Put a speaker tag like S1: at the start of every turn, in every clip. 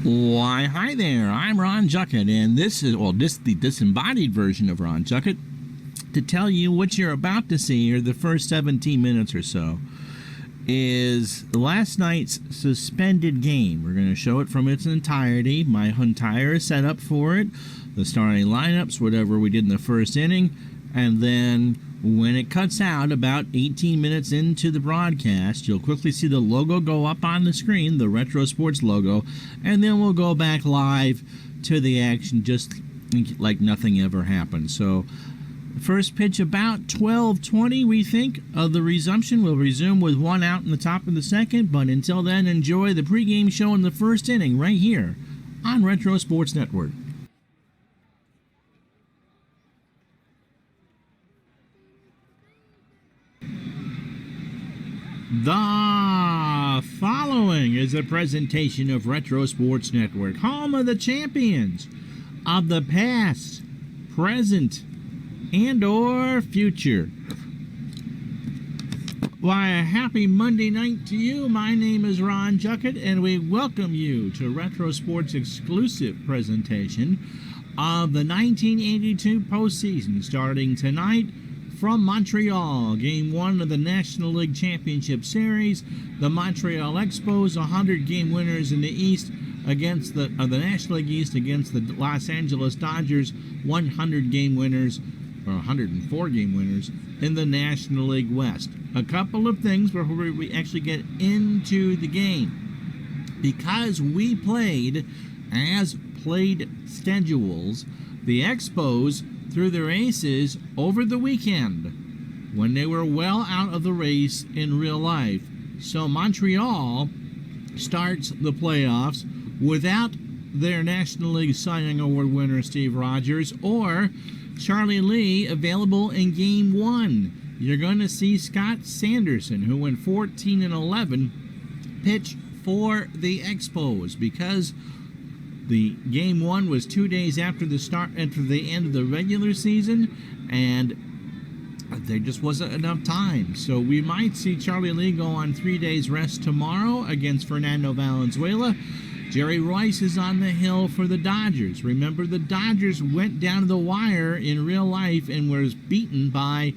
S1: Why, hi there. I'm Ron Juckett, and this is the disembodied version of Ron Juckett to tell you what you're about to see, or the first 17 minutes or so, is last night's suspended game. We're going to show it from its entirety, my entire setup for it, the starting lineups, whatever we did in the first inning, and then when it cuts out about 18 minutes into the broadcast, you'll quickly see the logo go up on the screen, the Retro Sports logo, and then we'll go back live to the action just like nothing ever happened. So first pitch about 12:20, we think, of the resumption. We'll resume with one out in the top of the second, but until then, enjoy the pregame show in the first inning right here on Retro Sports Network. The following is a presentation of Retro Sports Network, home of the champions of the past, present, and or future. Why, a happy Monday night to you. My name is Ron Juckett, and we welcome you to Retro Sports' exclusive presentation of the 1982 postseason, starting tonight from Montreal. Game 1 of the National League Championship Series. The Montreal Expos, 100-game winners in the East against the National League East against the Los Angeles Dodgers, 100-game winners, or 104-game winners in the National League West. A couple of things before we actually get into the game. Because we played as played schedules, the Expos threw their aces over the weekend when they were well out of the race in real life. So Montreal starts the playoffs without their National League Cy Young Award winner Steve Rogers or Charlie Lee available in Game 1. You're going to see Scott Sanderson, who went 14-11, pitch for the Expos because the Game 1 was 2 days after the end of the regular season, and there just wasn't enough time. So we might see Charlie Lee go on 3 days rest tomorrow against Fernando Valenzuela. Jerry Royce is on the hill for the Dodgers. Remember, the Dodgers went down to the wire in real life and was beaten by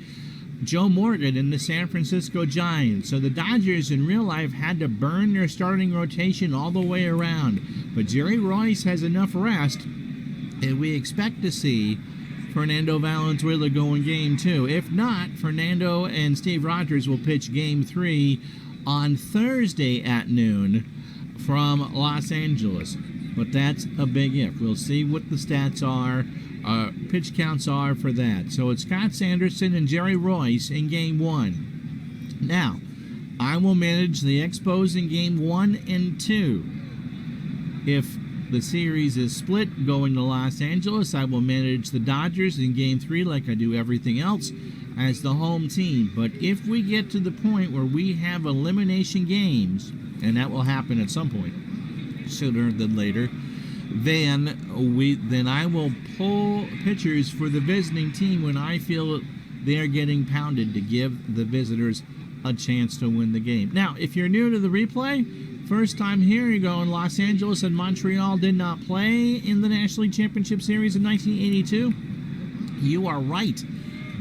S1: Joe Morgan and the San Francisco Giants. So the Dodgers in real life had to burn their starting rotation all the way around. But Jerry Royce has enough rest, and we expect to see Fernando Valenzuela go in Game 2. If not, Fernando and Steve Rogers will pitch Game 3 on Thursday at noon from Los Angeles. But that's a big if. We'll see what the stats are, pitch counts are for that. So it's Scott Sanderson and Jerry Royce in Game 1. Now, I will manage the Expos in Game 1 and 2. If the series is split going to Los Angeles, I will manage the Dodgers in Game 3 like I do everything else as the home team. But if we get to the point where we have elimination games, and that will happen at some point, sooner than later, then I will pull pitchers for the visiting team when I feel they are getting pounded to give the visitors a chance to win the game. Now, if you're new to the replay, first time here, you're going Los Angeles and Montreal did not play in the National League Championship Series in 1982. You are right.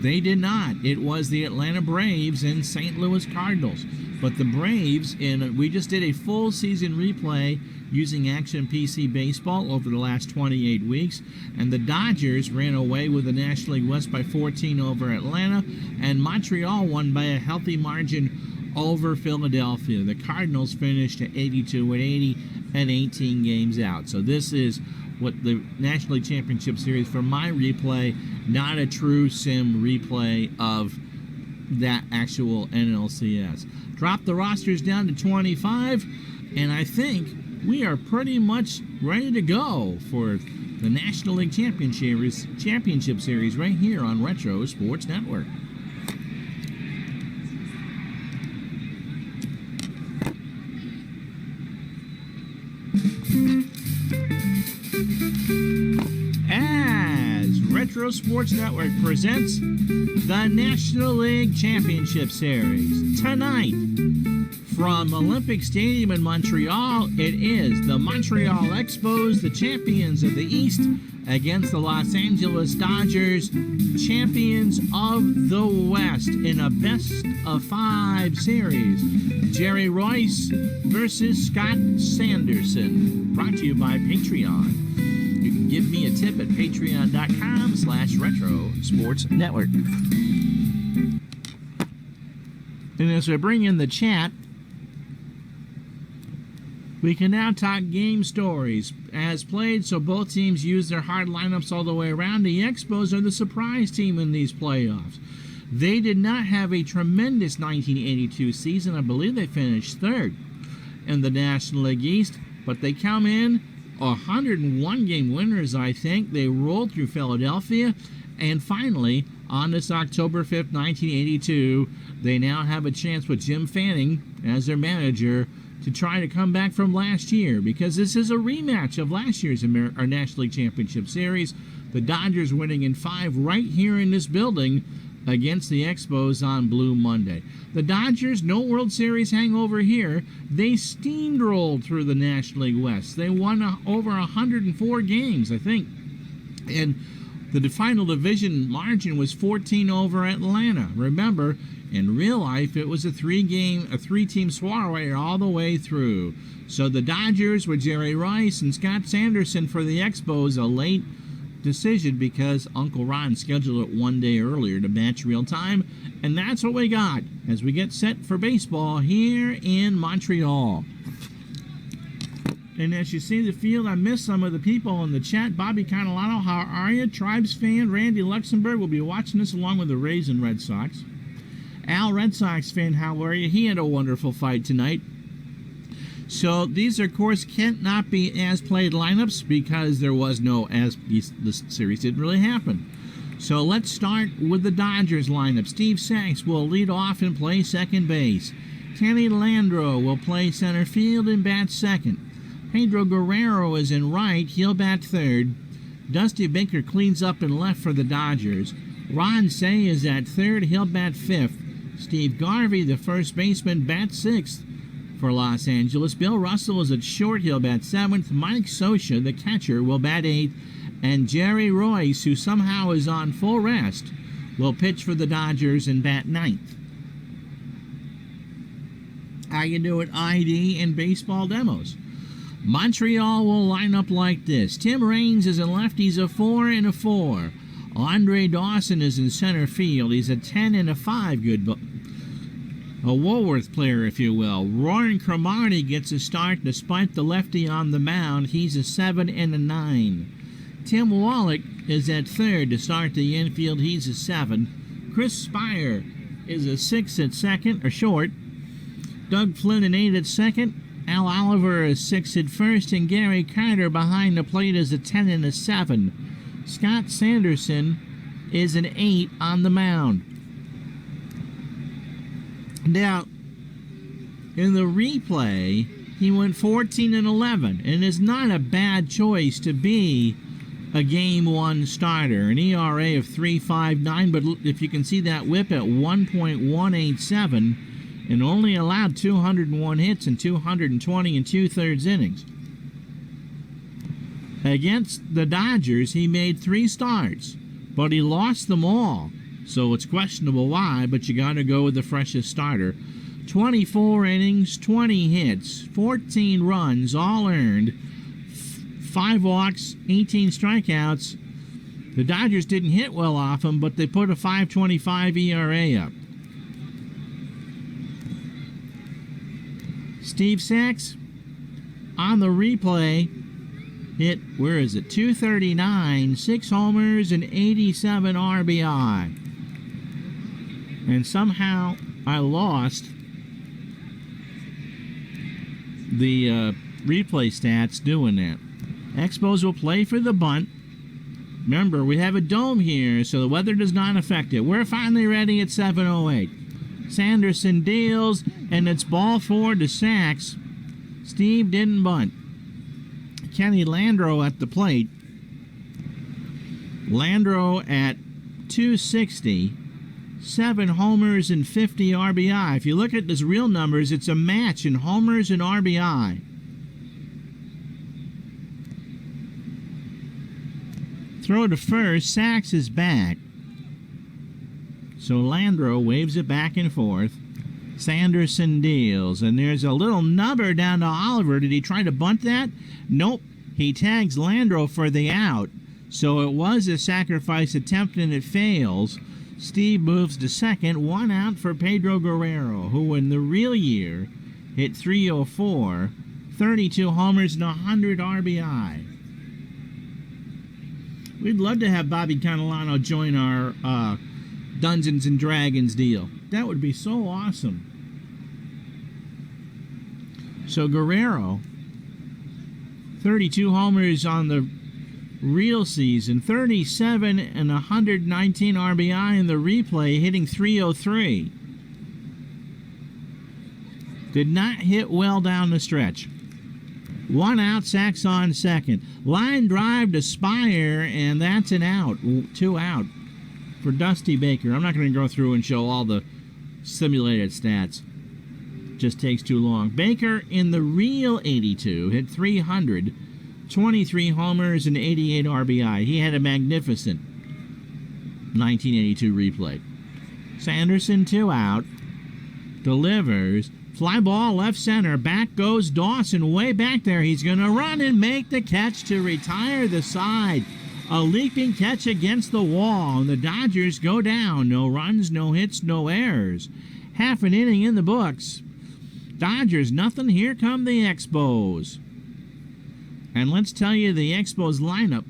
S1: They did not. It was the Atlanta Braves and St. Louis Cardinals. But the Braves, we just did a full season replay using Action PC Baseball over the last 28 weeks, and the Dodgers ran away with the National League West by 14 over Atlanta, and Montreal won by a healthy margin over Philadelphia. The Cardinals finished at 82-80 and 18 games out. So this is what the National League Championship Series for my replay, not a true sim replay of that actual NLCS. Drop the rosters down to 25, and I think we are pretty much ready to go for the National League Championship Series right here on Retro Sports Network. As Retro Retro Sports Network presents the National League Championship Series. Tonight, from Olympic Stadium in Montreal, it is the Montreal Expos, the champions of the East, against the Los Angeles Dodgers, champions of the West, in a best-of-5 series. Jerry Royce versus Scott Sanderson, brought to you by Patreon. You can give me a tip at patreon.com/Retro Sports Network. And as we bring in the chat, we can now talk game stories as played, so both teams use their hard lineups all the way around. The Expos are the surprise team in these playoffs. They did not have a tremendous 1982 season. I believe they finished third in the National League East, but they come in 101-game winners, I think. They rolled through Philadelphia, and finally, on this October 5th, 1982, they now have a chance with Jim Fanning as their manager to try to come back from last year, because this is a rematch of last year's our National League Championship Series. The Dodgers winning in 5 right here in this building against the Expos on Blue Monday. The Dodgers, no World Series hangover here. They steamrolled through the National League West. They won over 104 games, I think. And the final division margin was 14 over Atlanta. Remember, in real life, it was a three-team swallow all the way through. So the Dodgers with Jerry Rice and Scott Sanderson for the Expos, a late decision because Uncle Ron scheduled it one day earlier to match real time. And that's what we got as we get set for baseball here in Montreal. And as you see the field, I missed some of the people in the chat. Bobby Catalano, how are you? Tribes fan Randy Luxembourg will be watching this along with the Rays and Red Sox. Al, Red Sox fan, how are you? He had a wonderful fight tonight. So these, of course, cannot be as-played lineups because there was no this series didn't really happen. So let's start with the Dodgers lineup. Steve Sachs will lead off and play second base. Kenny Landreau will play center field and bat second. Pedro Guerrero is in right. He'll bat third. Dusty Baker cleans up in left for the Dodgers. Ron Cey is at third. He'll bat fifth. Steve Garvey, the first baseman, bats sixth for Los Angeles. Bill Russell is at short. He'll bat seventh. Mike Scioscia, the catcher, will bat eighth. And Jerry Royce, who somehow is on full rest, will pitch for the Dodgers and bat ninth. How you do at ID and baseball demos? Montreal will line up like this. Tim Raines is in left. He's a 4 and a 4. Andre Dawson is in center field. He's a 10 and a 5. A Woolworth player, if you will. Roaring Cromartie gets a start despite the lefty on the mound. He's a 7 and a 9. Tim Wallach is at third to start the infield. He's a 7. Chris Spire is a 6 at second, or short. Doug Flynn an 8 at second. Al Oliver is 6 at first, and Gary Carter behind the plate is a 10 and a 7. Scott Sanderson is an 8 on the mound. Now, in the replay, he went 14 and 11, and it's not a bad choice to be a Game 1 starter. An ERA of 3.59, but if you can see that whip at 1.187, and only allowed 201 hits and 220 and 2/3 innings. Against the Dodgers, he made 3 starts, but he lost them all. So it's questionable why, but you got to go with the freshest starter. 24 innings, 20 hits, 14 runs, all earned, 5 walks, 18 strikeouts. The Dodgers didn't hit well off him, but they put a 5.25 ERA up. Steve Sachs, on the replay, hit, 239, 6 homers, and 87 RBI. And somehow I lost the replay stats doing that. Expos will play for the bunt. Remember, we have a dome here, so the weather does not affect it. We're finally ready at 7:08. Sanderson deals, and it's ball 4 to Sachs. Steve didn't bunt. Kenny Landreau at the plate. Landreau at 260, 7 homers and 50 RBI. If you look at his real numbers, it's a match in homers and RBI. Throw to first, Sachs is back. So Landreau waves it back and forth. Sanderson deals, and there's a little nubber down to Oliver. Did he try to bunt that? Nope. He tags Landreau for the out. So it was a sacrifice attempt and it fails. Steve moves to second, 1 out for Pedro Guerrero, who in the real year hit .304, 32 homers and 100 RBI. We'd love to have Bobby Catalano join our Dungeons and Dragons deal. That would be so awesome. So Guerrero, 32 homers on the real season, 37 and 119 RBI in the replay, hitting .303. Did not hit well down the stretch. 1 out, Sachs on second. Line drive to Spire, and that's an out. 2 out for Dusty Baker. I'm not going to go through and show all the simulated stats. Just takes too long. Baker in the real 82 hit .300, 23 homers and 88 RBI. He had a magnificent 1982 replay. Sanderson 2 out. Delivers. Fly ball left center. Back goes Dawson way back there. He's going to run and make the catch to retire the side. A leaping catch against the wall, and the Dodgers go down. No runs, no hits, no errors. Half an inning in the books. Dodgers nothing. Here come the Expos. And let's tell you the Expos lineup.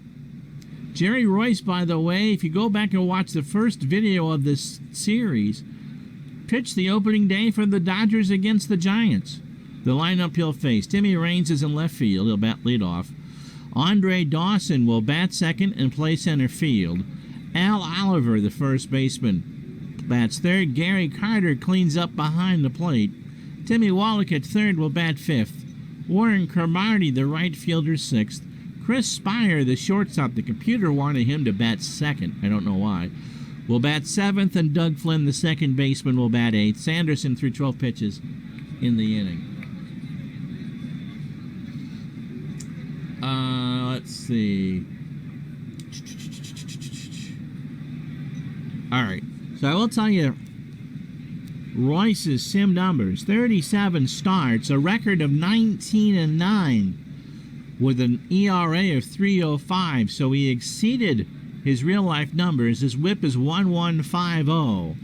S1: Jerry Royce, by the way, if you go back and watch the first video of this series, pitched the opening day for the Dodgers against the Giants. The lineup he'll face: Timmy Raines is in left field. He'll bat leadoff. Andre Dawson will bat second and play center field. Al Oliver, the first baseman, bats third. Gary Carter cleans up behind the plate. Timmy Wallach at third will bat fifth. Warren Cromartie, the right fielder, sixth. Chris Spire, the shortstop, the computer wanted him to bat second. I don't know why. Will bat seventh, and Doug Flynn, the second baseman, will bat eighth. Sanderson threw 12 pitches in the inning. Let's see. All right. So I will tell you Royce's sim numbers: 37 starts, a record of 19-9, with an ERA of .305. So he exceeded his real life numbers. His WHIP is 1.150.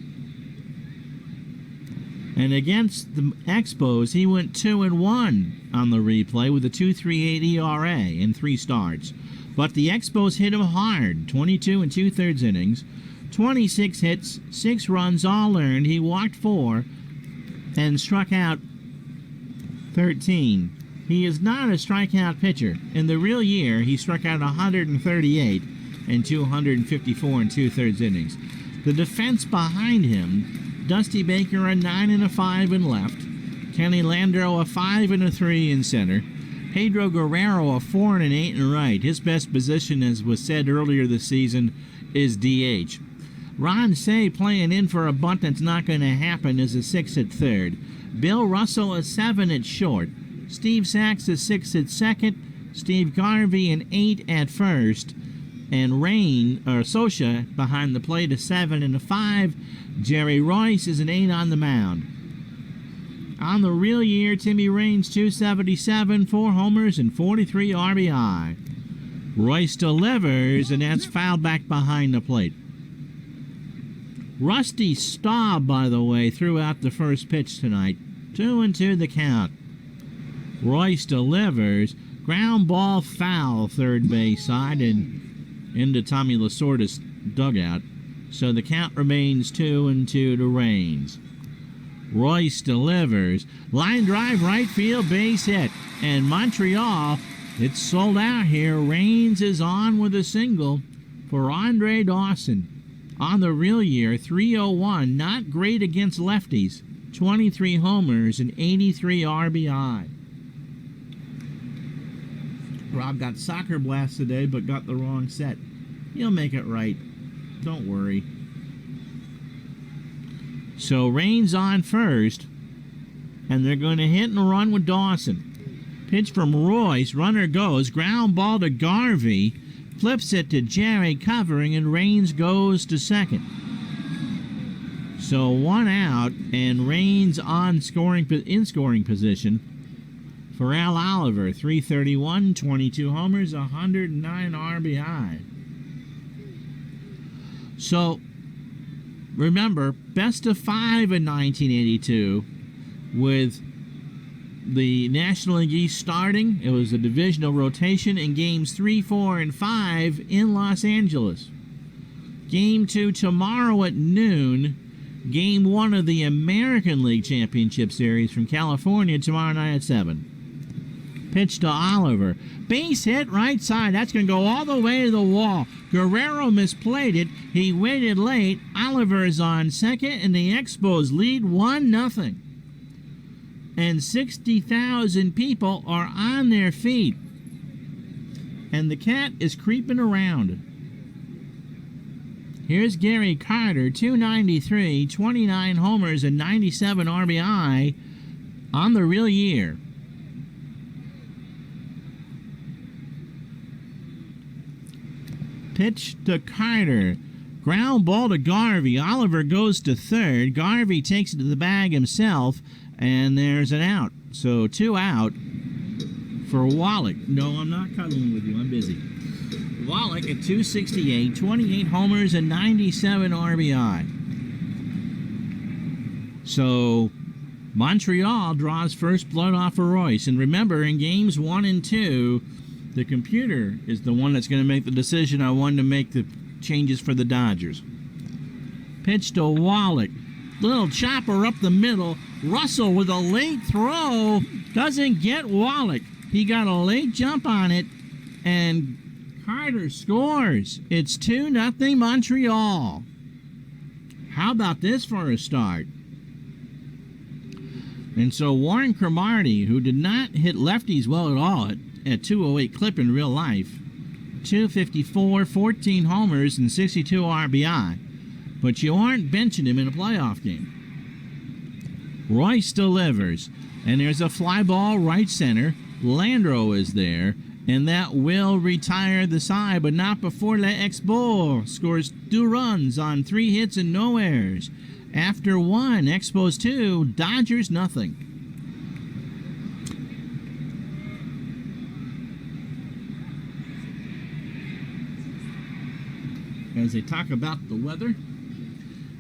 S1: And against the Expos, he went 2-1 on the replay with a 2.38 ERA in 3 starts. But the Expos hit him hard, 22 2/3 innings, 26 hits, 6 runs, all earned. He walked 4 and struck out 13. He is not a strikeout pitcher. In the real year, he struck out 138 and 254 2/3 innings. The defense behind him: Dusty Baker a 9 and a 5 in left, Kenny Landreau a 5 and a 3 in center, Pedro Guerrero a 4 and an 8 in right. His best position, as was said earlier this season, is DH. Ron Say, playing in for a bunt that's not going to happen, is a 6 at third. Bill Russell a 7 at short. Steve Sachs a 6 at second. Steve Garvey an 8 at first. And Sosha behind the plate a 7 and a 5. Jerry Royce is an 8 on the mound. On the real year, Timmy Raines 277, 4 homers and 43 RBI. Royce delivers, and that's fouled back behind the plate. Rusty Staub, by the way, threw out the first pitch tonight. 2-2 the count. Royce delivers. Ground ball foul, third base side, and into Tommy Lasorda's dugout. So the count remains 2-2 to Raines. Royce delivers. Line drive, right field, base hit. And Montreal, it's sold out here. Raines is on with a single for Andre Dawson. On the real year, 301. Not great against lefties. 23 homers and 83 RBI. Rob got Soccer Blast today, but got the wrong set. He'll make it right. Don't worry. So Rain's on first, and they're going to hit and run with Dawson. Pitch from Royce, runner goes, ground ball to Garvey, flips it to Jerry covering, and Rains goes to second. So 1 out, and Rains in scoring position for Al Oliver. 331, 22 homers, 109 RBI. So remember, best of 5 in 1982 with the National League East starting. It was a divisional rotation in games 3, 4, and 5 in Los Angeles. Game 2 tomorrow at noon. Game 1 of the American League Championship Series from California tomorrow night at 7. Pitch to Oliver. Base hit right side. That's going to go all the way to the wall. Guerrero misplayed it. He waited late. Oliver is on second, and the Expos lead 1-0. And 60,000 people are on their feet. And the cat is creeping around. Here's Gary Carter, 293, 29 homers, and 97 RBI on the real year. Pitch to Carter. Ground ball to Garvey. Oliver goes to third. Garvey takes it to the bag himself, and there's an out. So 2 out for Wallach. No, I'm not cuddling with you. I'm busy. Wallach at 268, 28 homers, and 97 RBI. So Montreal draws first blood off of Royce. And remember, in games 1 and 2, the computer is the one that's going to make the decision on when to make the changes for the Dodgers. Pitch to Wallach. Little chopper up the middle. Russell with a late throw. Doesn't get Wallach. He got a late jump on it, and Carter scores. It's 2-0 Montreal. How about this for a start? And so Warren Cromartie, who did not hit lefties well at all at 208 clip in real life, 254, 14 homers, and 62 RBI. But you aren't benching him in a playoff game. Royce delivers, and there's a fly ball right center. Landreau is there, and that will retire the side, but not before Le Expos scores 2 runs on 3 hits and no errors. After 1, Expos 2, Dodgers nothing. As they talk about the weather.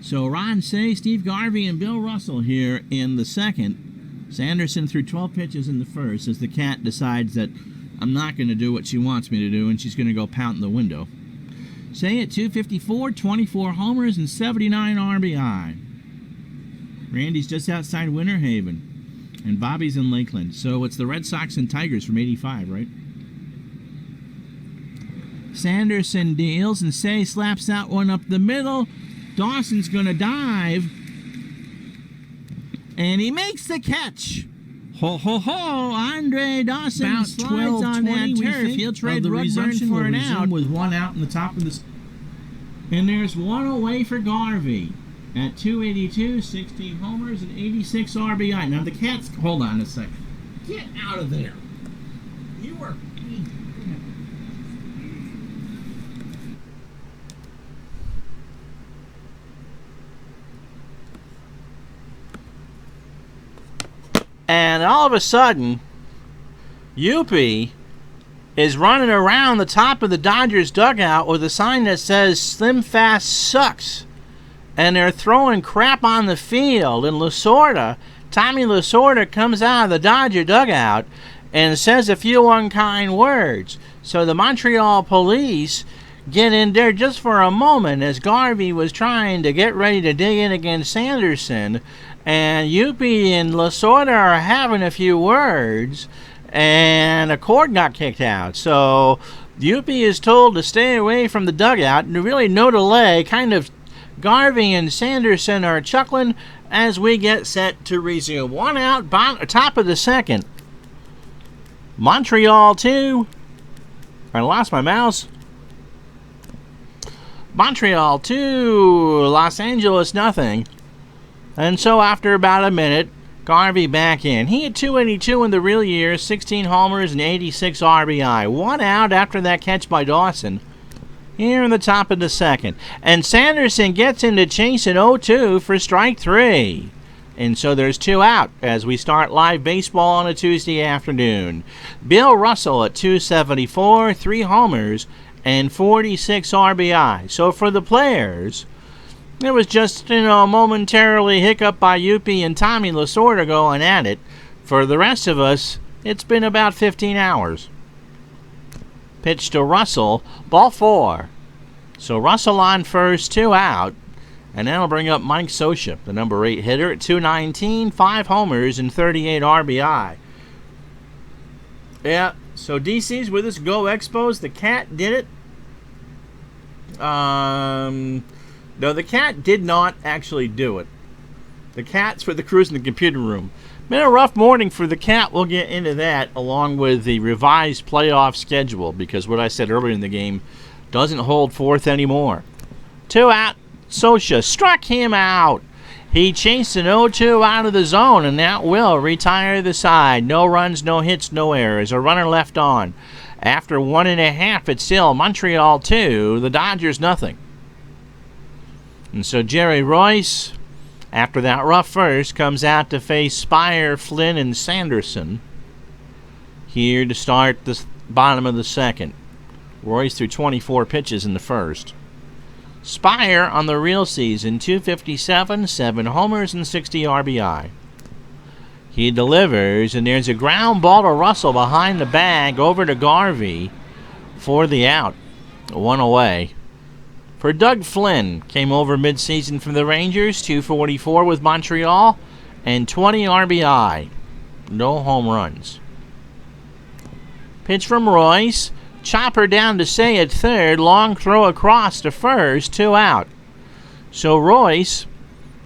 S1: So Ron Say, Steve Garvey, and Bill Russell here in the second. Sanderson threw 12 pitches in the first as the cat decides that I'm not going to do what she wants me to do, and she's going to go pound in the window. Say at 254, 24 homers, and 79 RBI. Randy's just outside Winter Haven, and Bobby's in Lakeland. So it's the Red Sox and Tigers from 85, right? Sanderson deals, and Say slaps that one up the middle. Dawson's going to dive, and he makes the catch. Ho, ho, ho. Andre Dawson about slides on that turf. He'll trade Rudburn for an out. With 1 out in the top of the... And there's 1 away for Garvey at 282, 16 homers, and 86 RBI. Now the Cats... Hold on a second. Get out of there. You are... And all of a sudden, Youppi is running around the top of the Dodgers dugout with a sign that says Slim Fast sucks. And they're throwing crap on the field. And Tommy Lasorda comes out of the Dodger dugout and says a few unkind words. So the Montreal police get in there just for a moment as Garvey was trying to get ready to dig in against Sanderson. And Youppi and Lasorda are having a few words, and a cord got kicked out. So Youppi is told to stay away from the dugout, and really no delay. Kind of Garvey and Sanderson are chuckling as we get set to resume. 1 out, top of the second. Montreal 2. I lost my mouse. Montreal 2, Los Angeles nothing. And so after about a minute, Garvey back in. He had 282 in the real year, 16 homers and 86 RBI. 1 out after that catch by Dawson here in the top of the second. And Sanderson gets into chase at 0-2 for strike 3. And so there's 2 out as we start live baseball on a Tuesday afternoon. Bill Russell at 274, 3 homers, and 46 RBI. So for the players, it was just, momentarily hiccup by Yuppie and Tommy Lasorda going at it. For the rest of us, it's been about 15 hours. Pitch to Russell, ball 4. So Russell on first, 2 out. And that'll bring up Mike Scioscia, the number 8 hitter, at 219, 5 homers, and 38 RBI. Yeah, so DC's with us. Go Expos. The Cat did it. No, the Cat did not actually do it. The Cat's for the crews in the computer room. Been a rough morning for the Cat. We'll get into that along with the revised playoff schedule because what I said earlier in the game doesn't hold forth anymore. 2 out. Scioscia struck him out. He chased an 0-2 out of the zone, and that will retire the side. No runs, no hits, no errors. A runner left on. After 1.5, it's still Montreal 2, the Dodgers nothing. And so Jerry Royce, after that rough first, comes out to face Spire, Flynn, and Sanderson here to start the bottom of the second. Royce threw 24 pitches in the first. Spire on the real season, 257, 7 homers, and 60 RBI. He delivers, and there's a ground ball to Russell behind the bag over to Garvey for the out. 1 away. For Doug Flynn, came over midseason from the Rangers, 244 with Montreal, and 20 RBI. No home runs. Pitch from Royce. Chopper down to Say at third. Long throw across to first. 2 out. So Royce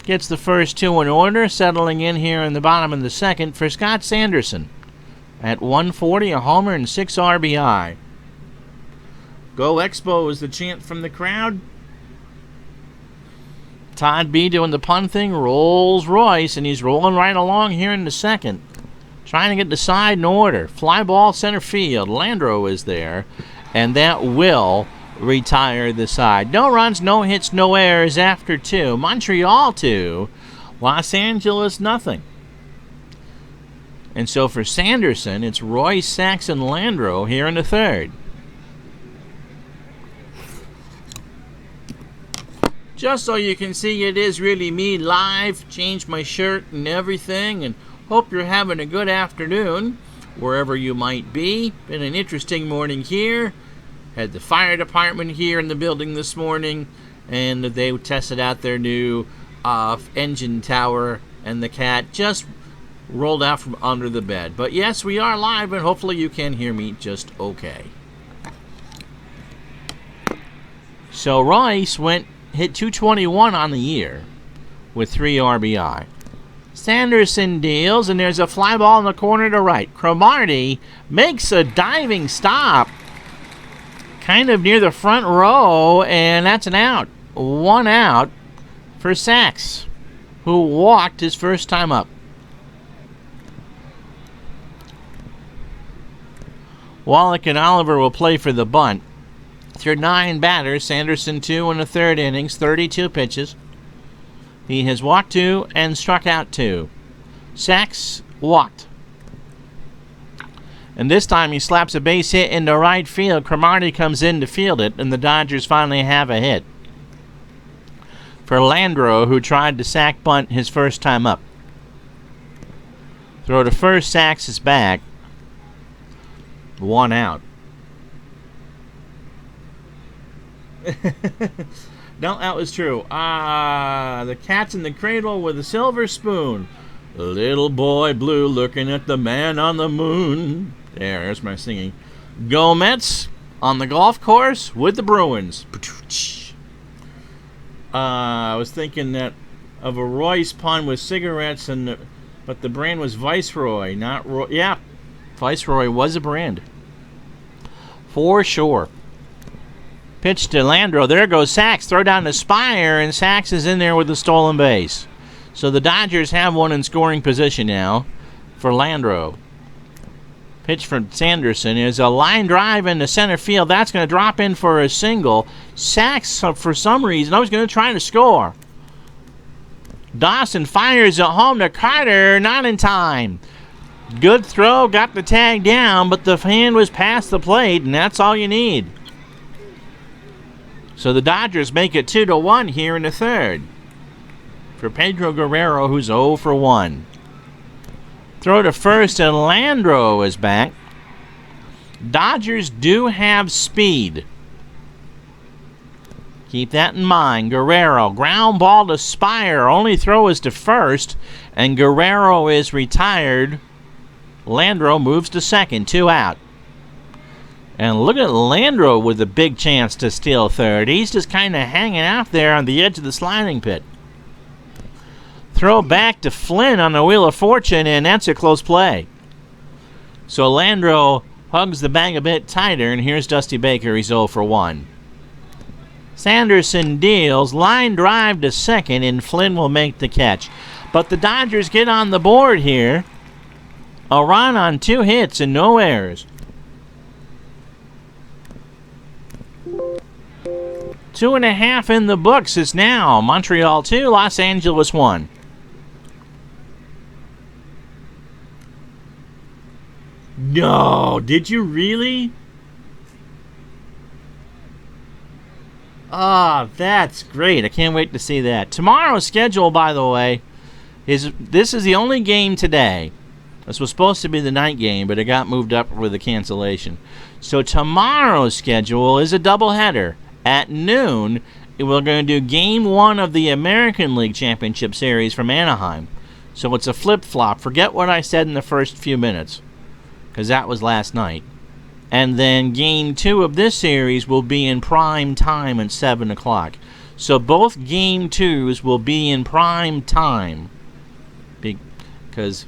S1: gets the first 2 in order, settling in here in the bottom of the second for Scott Sanderson. At 140, a homer and 6 RBI. Go Expos, the chant from the crowd. Todd B doing the punting, rolls Royce, and he's rolling right along here in the second. Trying to get the side in order. Fly ball center field. Landreau is there. And that will retire the side. No runs, no hits, no errors after 2. Montreal 2. Los Angeles nothing. And so for Sanderson, it's Royce, Sachs, and Landreau here in the third. Just so you can see it is really me live. Changed my shirt and everything. And hope you're having a good afternoon, wherever you might be. Been an interesting morning here. Had the fire department here in the building this morning, and they tested out their new engine tower, and the Cat just rolled out from under the bed. But yes, we are live, and hopefully you can hear me just okay. So Royce hit 221 on the year with 3 RBI. Sanderson deals, and there's a fly ball in the corner to right. Cromartie makes a diving stop kind of near the front row, and that's an out. 1 out for Sachs, who walked his first time up. Wallach and Oliver will play for the bunt. Through 9 batters, Sanderson 2 in the third innings, 32 pitches. He has walked 2 and struck out 2. Sachs walked. And this time he slaps a base hit into right field. Cromartie comes in to field it, and the Dodgers finally have a hit. For Landreau, who tried to sack bunt his first time up. Throw to first, Sachs is back. 1 out. No, that was true. The Cat's in the cradle with a silver spoon. Little boy blue looking at the man on the moon. There's my singing. Go Mets on the golf course with the Bruins. I was thinking that of a Royce pun with cigarettes, but the brand was Viceroy, not Roy. Yeah, Viceroy was a brand. For sure. Pitch to Landro. There goes Sachs. Throw down to Spire, and Sachs is in there with the stolen base. So the Dodgers have one in scoring position now for Landro. Pitch from Sanderson is a line drive into center field. That's going to drop in for a single. Sachs, for some reason, I was going to try to score. Dawson fires it home to Carter. Not in time. Good throw. Got the tag down, but the hand was past the plate, and that's all you need. So the Dodgers make it 2-1 here in the third. For Pedro Guerrero, who's 0 for 1. Throw to first, and Landro is back. Dodgers do have speed. Keep that in mind. Guerrero, ground ball to Spire. Only throw is to first, and Guerrero is retired. Landro moves to second, 2 out. And look at Landro with a big chance to steal third. He's just kind of hanging out there on the edge of the sliding pit. Throw back to Flynn on the Wheel of Fortune, and that's a close play. So Landro hugs the bag a bit tighter, and here's Dusty Baker. He's 0 for 1. Sanderson deals, line drive to second, and Flynn will make the catch. But the Dodgers get on the board here. A run on 2 hits and no errors. 2.5 in the books is now Montreal 2, Los Angeles 1. No, did you really? Ah, that's great. I can't wait to see that. Tomorrow's schedule, by the way, this is the only game today. This was supposed to be the night game, but it got moved up with a cancellation. So tomorrow's schedule is a doubleheader. At noon, we're going to do Game 1 of the American League Championship Series from Anaheim. So it's a flip-flop. Forget what I said in the first few minutes, because that was last night. And then Game 2 of this series will be in prime time at 7 o'clock. So both Game 2s will be in prime time, because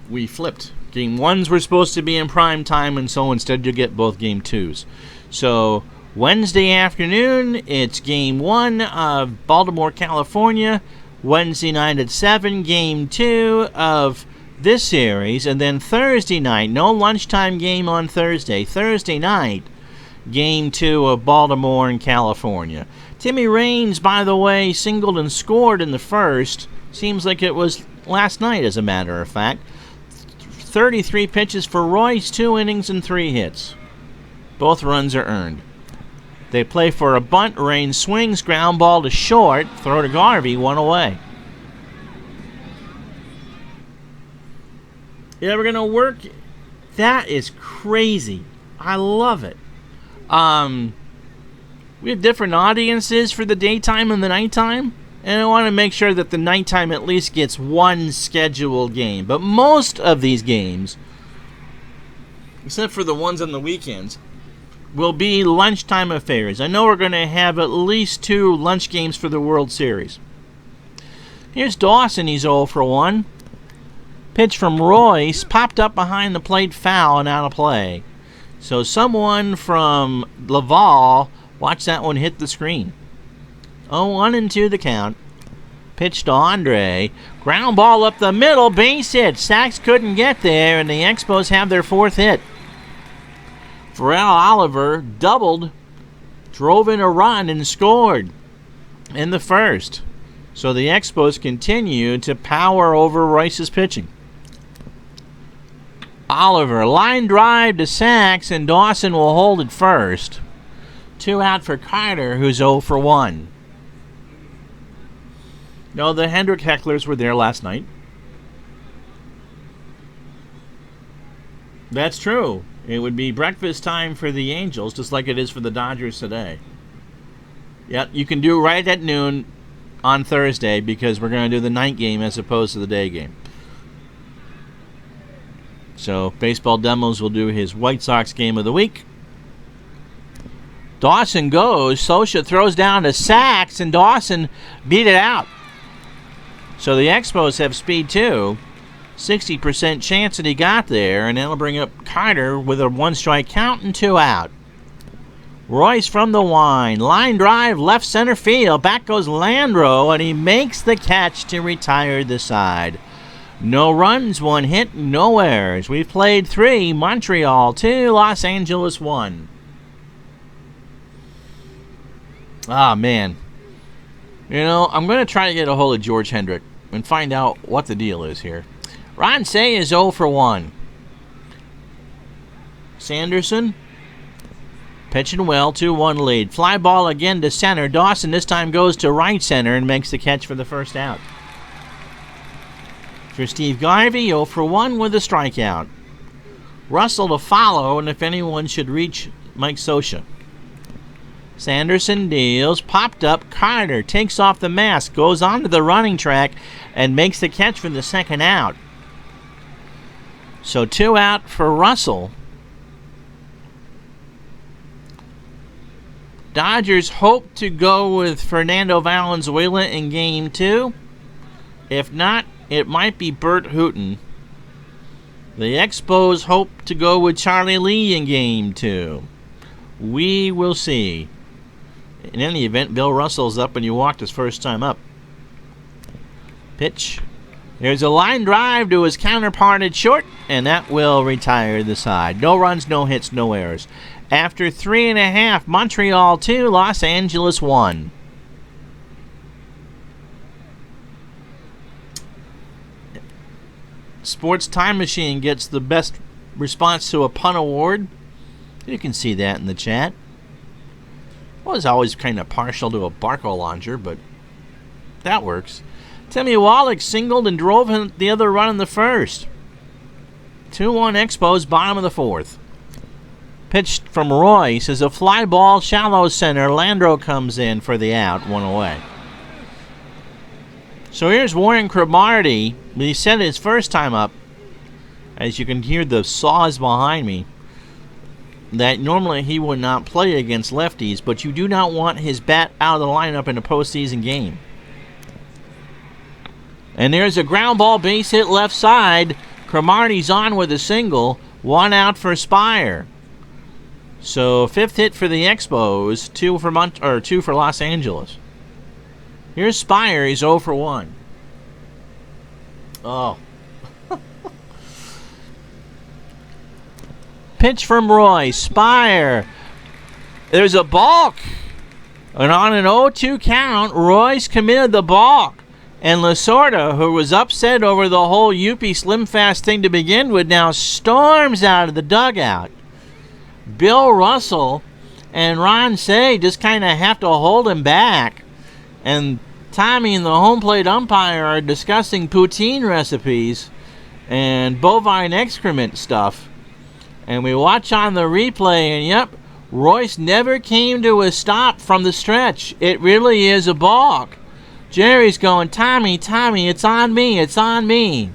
S1: we flipped. Game 1s were supposed to be in prime time, and so instead you get both Game 2s. So Wednesday afternoon, it's Game 1 of Baltimore, California. Wednesday night at 7, Game 2 of this series. And then Thursday night, no lunchtime game on Thursday. Thursday night, Game 2 of Baltimore and California. Timmy Raines, by the way, singled and scored in the first. Seems like it was last night, as a matter of fact. 33 pitches for Royce, 2 innings and 3 hits. Both runs are earned. They play for a bunt. Raines swings, ground ball to short, throw to Garvey, 1 away. Yeah, we're going to work. That is crazy. I love it. We have different audiences for the daytime and the nighttime, and I want to make sure that the nighttime at least gets 1 scheduled game. But most of these games, except for the ones on the weekends, will be lunchtime affairs. I know we're going to have at least 2 lunch games for the World Series. Here's Dawson. He's 0 for 1. Pitch from Royce, popped up behind the plate, foul and out of play. So someone from Laval, watch that one hit the screen. 0-1-2 the count. Pitch to Andre. Ground ball up the middle, base hit. Sachs couldn't get there, and the Expos have their 4th hit. Pharrell Oliver doubled, drove in a run, and scored in the first. So the Expos continue to power over Royce's pitching. Oliver, line drive to Sachs, and Dawson will hold it first. 2 out for Carter, who's 0 for 1. No, the Hendrick hecklers were there last night. That's true. It would be breakfast time for the Angels, just like it is for the Dodgers today. Yeah, you can do it right at noon on Thursday, because we're going to do the night game as opposed to the day game. So, Baseball Demos will do his White Sox game of the week. Dawson goes. Sosha throws down to Sachs, and Dawson beat it out. So the Expos have speed too. 60% chance that he got there, and that'll bring up Carter with a 1-strike count and 2 out. Royce from the line drive, left center field. Back goes Landreau, and he makes the catch to retire the side. No runs, 1 hit, no errors. We've played 3, Montreal 2, Los Angeles 1. Ah, man. You know, I'm going to try to get a hold of George Hendrick and find out what the deal is here. Ron Say is 0 for 1. Sanderson pitching well, 2-1 lead. Fly ball again to center. Dawson this time goes to right center and makes the catch for the first out. For Steve Garvey, 0 for 1 with a strikeout. Russell to follow, and if anyone should reach, Mike Scioscia. Sanderson deals, popped up. Carter takes off the mask, goes onto the running track, and makes the catch for the second out. So 2 out for Russell. Dodgers hope to go with Fernando Valenzuela in Game 2. If not, it might be Bert Hooton. The Expos hope to go with Charlie Lee in Game 2. We will see. In any event, Bill Russell's up and you walked his first time up. Pitch. There's a line drive to his counterpart at short, and that will retire the side. No runs, no hits, no errors. After 3.5, Montreal 2, Los Angeles 1. Sports Time Machine gets the best response to a punt award. You can see that in the chat. I was always kind of partial to a Barco launcher, but that works. Timmy Wallach singled and drove the other run in the first. 2-1 Expos, bottom of the 4th. Pitched from Royce is a fly ball, shallow center. Landreau comes in for the out, 1 away. So here's Warren Cromartie. He said his first time up, as you can hear the saws behind me, that normally he would not play against lefties, but you do not want his bat out of the lineup in a postseason game. And there's a ground ball base hit left side. Cromartie's on with a single. 1 out for Spire. So 5th hit for the Expos, 2 for Los Angeles. Here's Spire. He's 0 for 1. Oh. Pitch from Roy. Spire. There's a balk. And on an 0-2 count, Royce committed the balk. And Lasorda, who was upset over the whole Yuppie Slim Fast thing to begin with, now storms out of the dugout. Bill Russell and Ron Say just kind of have to hold him back. And Tommy and the home plate umpire are discussing poutine recipes and bovine excrement stuff. And we watch on the replay, and yep, Royce never came to a stop from the stretch. It really is a balk. Jerry's going, Tommy, it's on me, it's on me.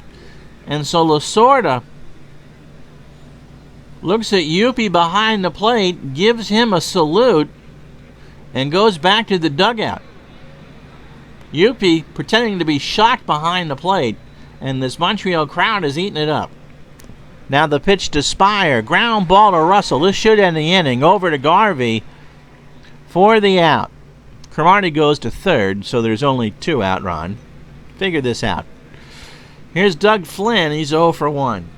S1: And so Lasorda looks at Yuppie behind the plate, gives him a salute, and goes back to the dugout. Yuppie pretending to be shocked behind the plate, and this Montreal crowd is eating it up. Now the pitch to Spire, ground ball to Russell. This should end the inning. Over to Garvey for the out. Cromartie goes to third, so there's only 2 out, Ron. Figure this out. Here's Doug Flynn. He's 0 for 1.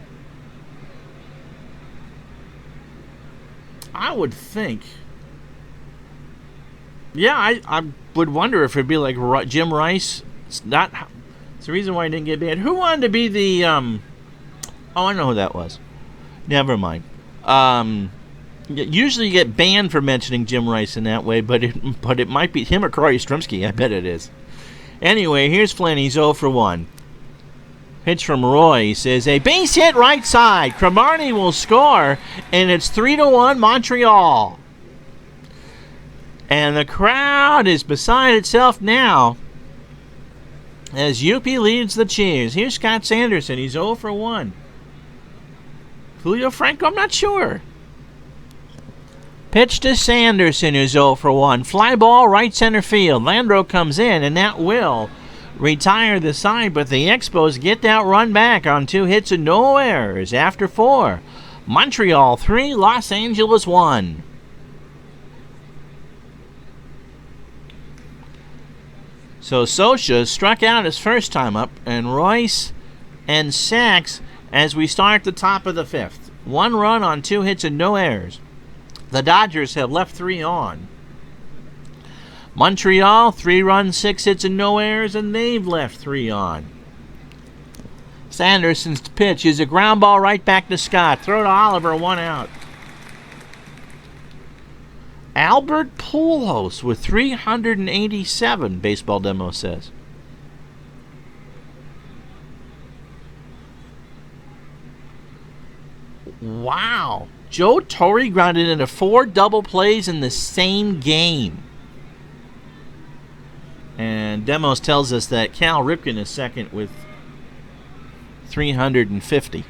S1: I would think... Yeah, I would wonder if it'd be like Jim Rice. It's the reason why he didn't get banned. Who wanted to be the... Oh, I know who that was. Never mind. Usually you get banned for mentioning Jim Rice in that way, but it might be him or Corey Strumsky. I bet it is. Anyway, here's Flynn. He's 0 for 1. Pitch from Roy says a base hit right side. Cromartie will score, and it's 3-1 Montreal. And the crowd is beside itself now as Yuppie leads the cheers. Here's Scott Sanderson. He's 0 for 1. Julio Franco, I'm not sure. Pitch to Sanderson, who's 0 for 1. Fly ball, right center field. Landreau comes in, and that will retire the side, but the Expos get that run back on 2 hits and no errors after 4. Montreal 3, Los Angeles 1. So Socha struck out his first time up, and Royce and Sachs as we start the top of the fifth. 1 run on 2 hits and no errors. The Dodgers have left 3 on. Montreal, 3 runs, 6 hits and no errors, and they've left 3 on. Sanderson's pitch is a ground ball right back to Scott. Throw to Oliver, 1 out. Albert Pujols with 387, Baseball Demo says. Wow. Joe Torre grounded into 4 double plays in the same game. And Demos tells us that Cal Ripken is second with 350.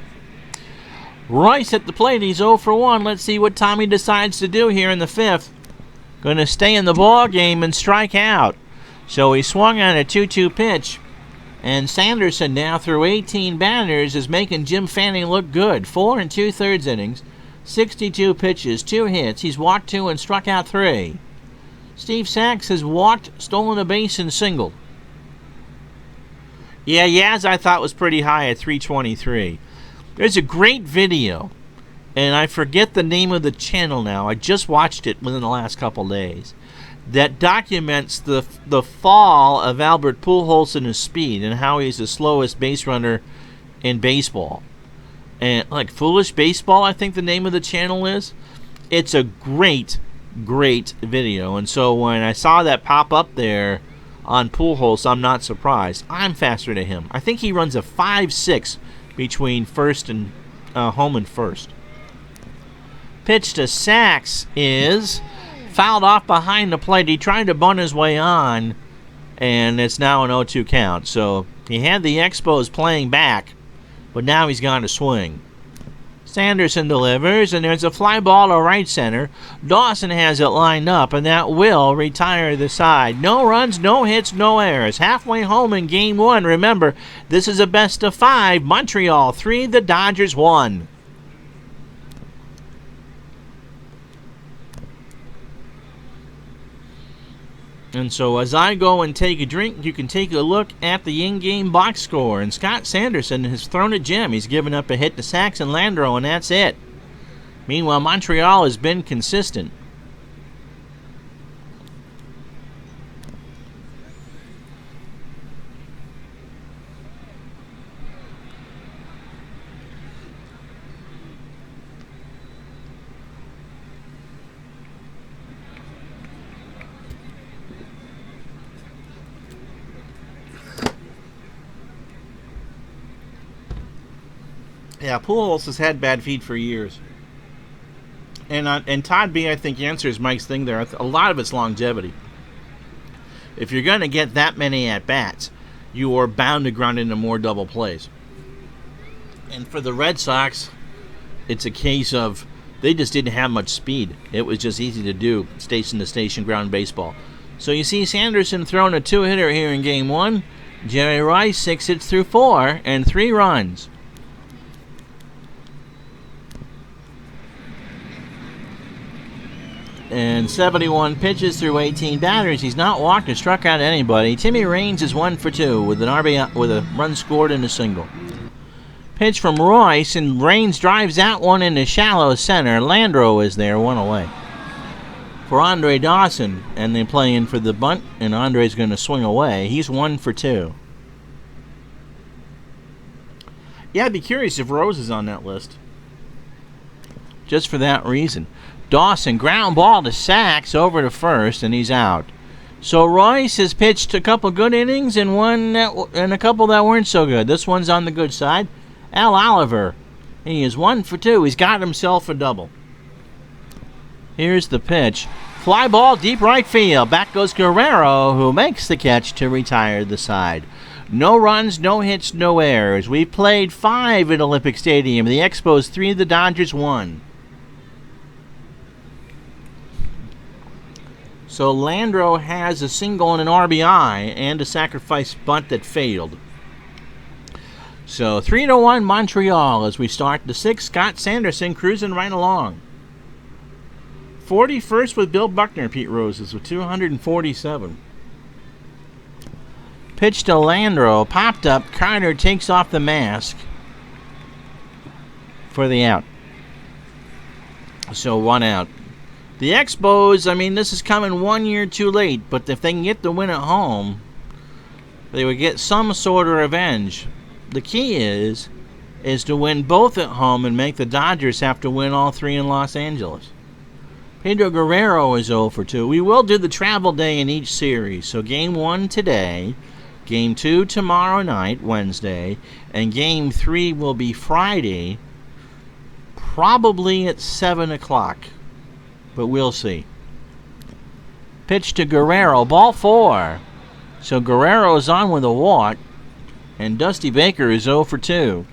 S1: Royce at the plate. He's 0 for 1. Let's see what Tommy decides to do here in the 5th. Going to stay in the ball game and strike out. So he swung on a 2-2 pitch. And Sanderson now through 18 batters is making Jim Fanning look good. 4 2/3 innings, 62 pitches, 2 hits. He's walked 2 and struck out 3. Steve Sachs has walked, stolen a base, and singled. Yeah, Yaz I thought was pretty high at 323. There's a great video, and I forget the name of the channel now. I just watched it within the last couple days. That documents the fall of Albert Pujols and his speed and how he's the slowest base runner in baseball. And like Foolish Baseball, I think the name of the channel is. It's a great video. And so when I saw that pop up there on Pujols, I'm not surprised. I'm faster than him. I think he runs a 5.6 between first and home and first. Pitch to Sachs is fouled off behind the plate. He tried to bunt his way on, and it's now an 0-2 count. So he had the Expos playing back, but now he's gone to swing. Sanderson delivers, and there's a fly ball to right center. Dawson has it lined up, and that will retire the side. No runs, no hits, no errors. Halfway home in Game 1. Remember, this is a best of 5. Montreal 3, the Dodgers 1. And so as I go and take a drink, you can take a look at the in-game box score. And Scott Sanderson has thrown a gem. He's given up a hit to Sachs and Landreau, and that's it. Meanwhile, Montreal has been consistent. Yeah, Pujols has had bad feet for years. And Todd B, I think, answers Mike's thing there. A lot of it's longevity. If you're going to get that many at-bats, you are bound to ground into more double plays. And for the Red Sox, it's a case of they just didn't have much speed. It was just easy to do station-to-station ground baseball. So you see Sanderson throwing a 2-hitter here in Game 1. Jerry Rice, 6 hits through 4 and 3 runs. And 71 pitches through 18 batters. He's not walked or struck out anybody. Timmy Raines is 1 for 2 with an RBI, with a run scored and a single. Pitch from Royce, and Raines drives that one into shallow center. Landreau is there, 1 away. For Andre Dawson, and they play in for the bunt, and Andre's going to swing away. He's 1 for 2. Yeah, I'd be curious if Rose is on that list. Just for that reason. Dawson, ground ball to Sachs over to first, and he's out. So Royce has pitched a couple good innings and a couple that weren't so good. This one's on the good side. Al Oliver, he is 1 for 2. He's got himself a double. Here's the pitch. Fly ball deep right field. Back goes Guerrero, who makes the catch to retire the side. No runs, no hits, no errors. We've played 5 at Olympic Stadium. The Expos 3, the Dodgers 1. So Landreau has a single and an RBI and a sacrifice bunt that failed. So 3-1 Montreal as we start the 6th. Scott Sanderson cruising right along. 41st with Bill Buckner, Pete Rose is with 247. Pitch to Landreau. Popped up. Carter takes off the mask for the out. So 1 out. The Expos, I mean, this is coming 1 year too late, but if they can get the win at home, they would get some sort of revenge. The key is to win both at home and make the Dodgers have to win all 3 in Los Angeles. Pedro Guerrero is 0 for 2. We will do the travel day in each series. So Game 1 today, Game 2 tomorrow night, Wednesday, and Game 3 will be Friday, probably at 7 o'clock. But we'll see. Pitch to Guerrero, ball 4. So Guerrero is on with a walk, and Dusty Baker is 0 for 2.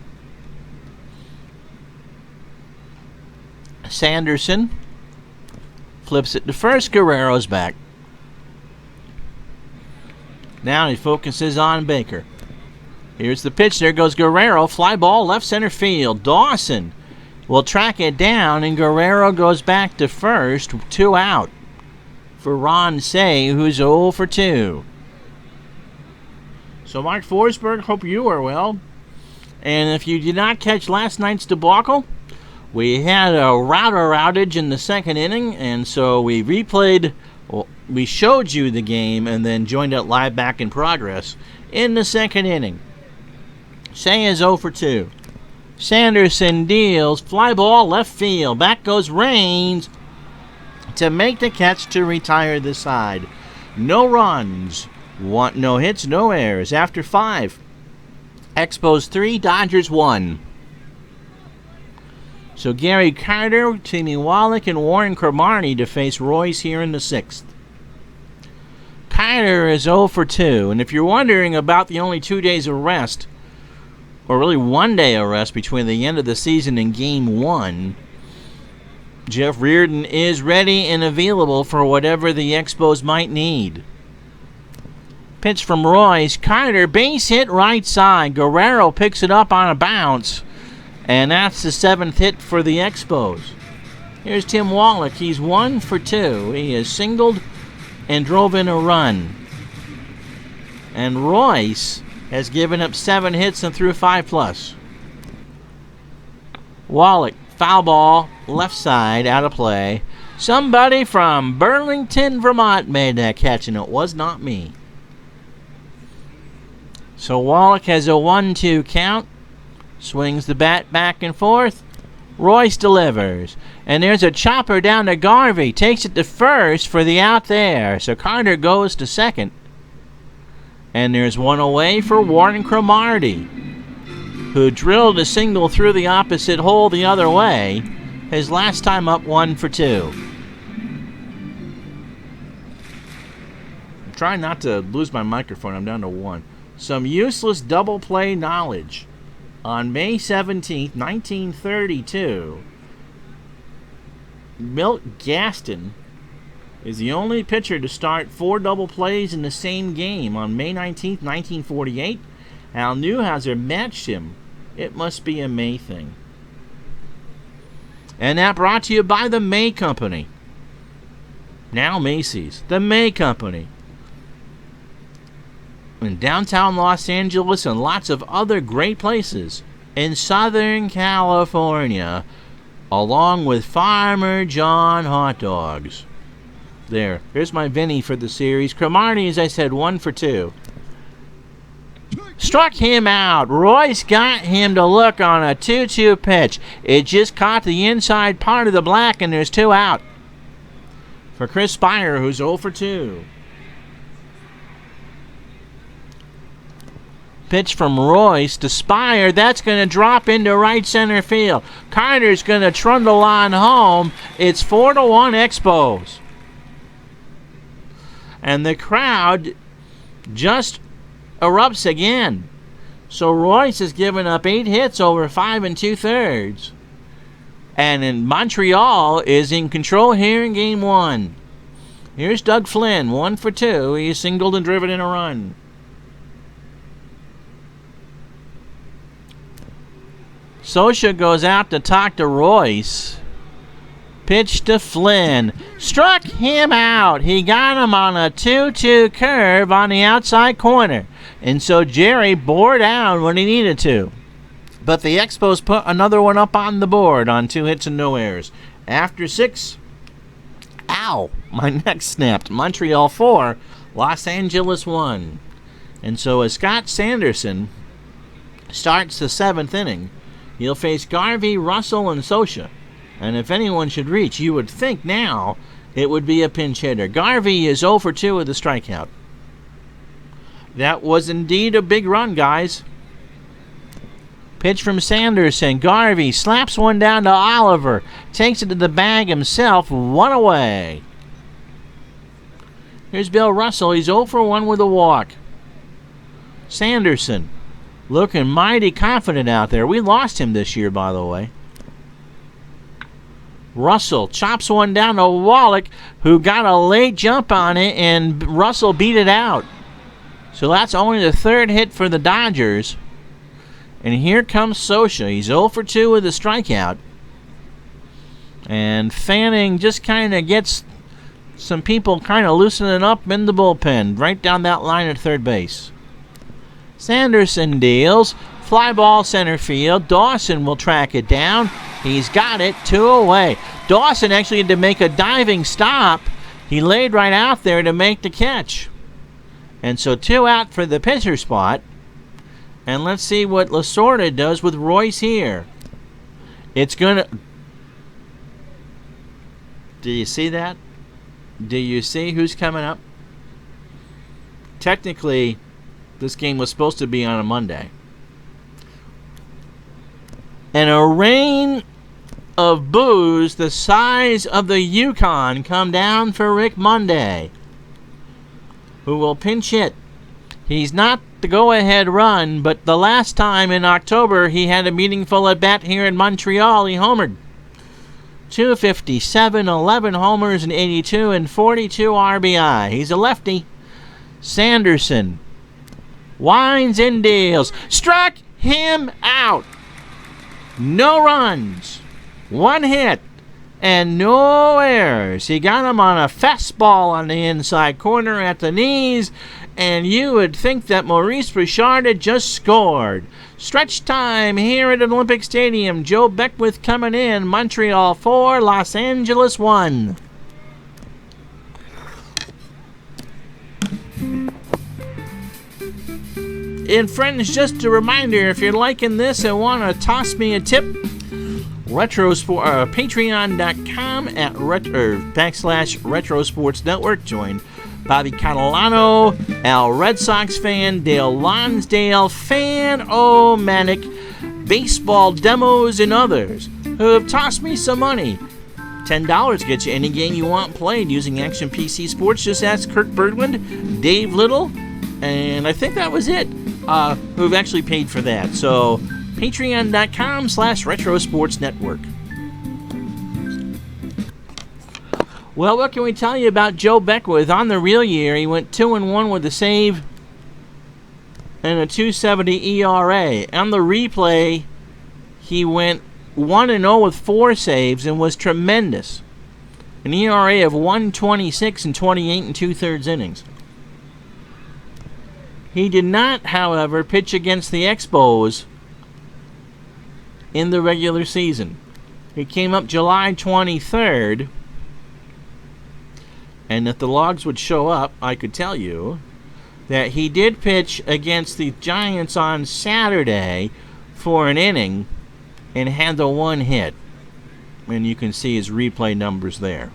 S1: Sanderson flips it to first. Guerrero's back. Now he focuses on Baker. Here's the pitch. There goes Guerrero. Fly ball left center field. Dawson will track it down, and Guerrero goes back to first. 2 out for Ron Say, who's 0 for 2. So Mark Forsberg, hope you are well. And if you did not catch last night's debacle, we had a router outage in the second inning, and so we replayed, well, we showed you the game and then joined it live back in progress in the second inning. Say is 0 for 2. Sanderson deals, fly ball left field. Back goes Raines to make the catch to retire the side. No runs, no hits, no errors. After 5, Expos 3, Dodgers 1. So Gary Carter, Timmy Wallach, and Warren Cromartie to face Royce here in the 6th. Carter is 0 for 2. And if you're wondering about the only 2 days of rest, or really 1 day of rest between the end of the season and Game 1, Jeff Reardon is ready and available for whatever the Expos might need. Pitch from Royce. Carter, base hit right side. Guerrero picks it up on a bounce. And that's the 7th hit for the Expos. Here's Tim Wallach. He's 1 for 2. He has singled and drove in a run. And Royce has given up 7 hits and threw 5+. Wallach, foul ball, left side, out of play. Somebody from Burlington, Vermont made that catch, and it was not me. So Wallach has a 1-2 count. Swings the bat back and forth. Royce delivers. And there's a chopper down to Garvey. Takes it to first for the out there. So Carter goes to second. And there's one away for Warren Cromartie, who drilled a single through the opposite hole the other way. His last time up 1 for 2. I'm trying not to lose my microphone. I'm down to 1. Some useless double play knowledge. On May 17th, 1932, Milt Gaston is the only pitcher to start 4 double plays in the same game. On May 19th, 1948, Al Neuhauser matched him. It must be a May thing. And that brought to you by the May Company. Now Macy's. The May Company. In downtown Los Angeles and lots of other great places in Southern California, along with Farmer John hot dogs. Here's my Vinny for the series. Cromartie, as I said, 1 for 2. Struck him out. Royce got him to look on a 2-2 pitch. It just caught the inside part of the black, and there's 2 out for Chris Spire, who's 0 for 2. Pitch from Royce to Spire. That's going to drop into right center field. Carter's going to trundle on home. It's 4-1 Expos. And the crowd just erupts again. So Royce has given up 8 hits over 5 2/3. And in Montreal is in control here in Game 1. Here's Doug Flynn, 1 for 2. He's singled and driven in a run. Sosha goes out to talk to Royce. Pitch to Flynn. Struck him out. He got him on a 2-2 curve on the outside corner. And so Jerry bore down when he needed to. But the Expos put another one up on the board on 2 hits and no errors. After 6, ow, my neck snapped. Montreal 4, Los Angeles 1. And so as Scott Sanderson starts the 7th inning, he'll face Garvey, Russell, and Scioscia. And if anyone should reach, you would think now it would be a pinch hitter. Garvey is 0 for 2 with a strikeout. That was indeed a big run, guys. Pitch from Sanderson. Garvey slaps one down to Oliver. Takes it to the bag himself. 1 away. Here's Bill Russell. He's 0 for 1 with a walk. Sanderson looking mighty confident out there. We lost him this year, by the way. Russell chops one down to Wallach, who got a late jump on it, and Russell beat it out. So that's only the 3rd hit for the Dodgers. And here comes Scioscia. He's 0 for 2 with a strikeout. And Fanning just kind of gets some people kind of loosening up in the bullpen, right down that line at third base. Sanderson deals. Fly ball center field. Dawson will track it down. He's got it. 2 away. Dawson actually had to make a diving stop. He laid right out there to make the catch. And so 2 out for the pitcher spot. And let's see what Lasorda does with Royce here. It's going to... Do you see that? Do you see who's coming up? Technically, this game was supposed to be on a Monday. And a rain of boos the size of the Yukon come down for Rick Monday, who will pinch hit. He's not the go-ahead run, but the last time in October he had a meaningful at-bat here in Montreal, he homered. 257, 11 homers, and 82, and 42 RBI. He's a lefty. Sanderson winds and deals. Struck him out. No runs, 1 hit, and no errors. He got him on a fastball on the inside corner at the knees, and you would think that Maurice Richard had just scored. Stretch time here at Olympic Stadium. Joe Beckwith coming in. Montreal 4, Los Angeles 1. And friends, just a reminder, if you're liking this and want to toss me a tip, patreon.com / Retro Sports Network. Join Bobby Catalano, Al Red Sox fan, Dale Lonsdale, Fan-O-Manic, Baseball Demos, and others who have tossed me some money. $10 gets you any game you want played using Action PC Sports. Just ask Kirk Birdwind, Dave Little, and I think that was it, who've actually paid for that. So, patreon.com / Retro Sports Network. Well, what can we tell you about Joe Beckwith? On the real year, he went 2-1 with a save and a 2.70 ERA. On the replay, he went 1-0 with 4 saves and was tremendous. An ERA of 1.26 and 28 2/3 innings. He did not, however, pitch against the Expos in the regular season. He came up July 23rd. And if the logs would show up, I could tell you that he did pitch against the Giants on Saturday for an inning and had the 1 hit. And you can see his replay numbers there.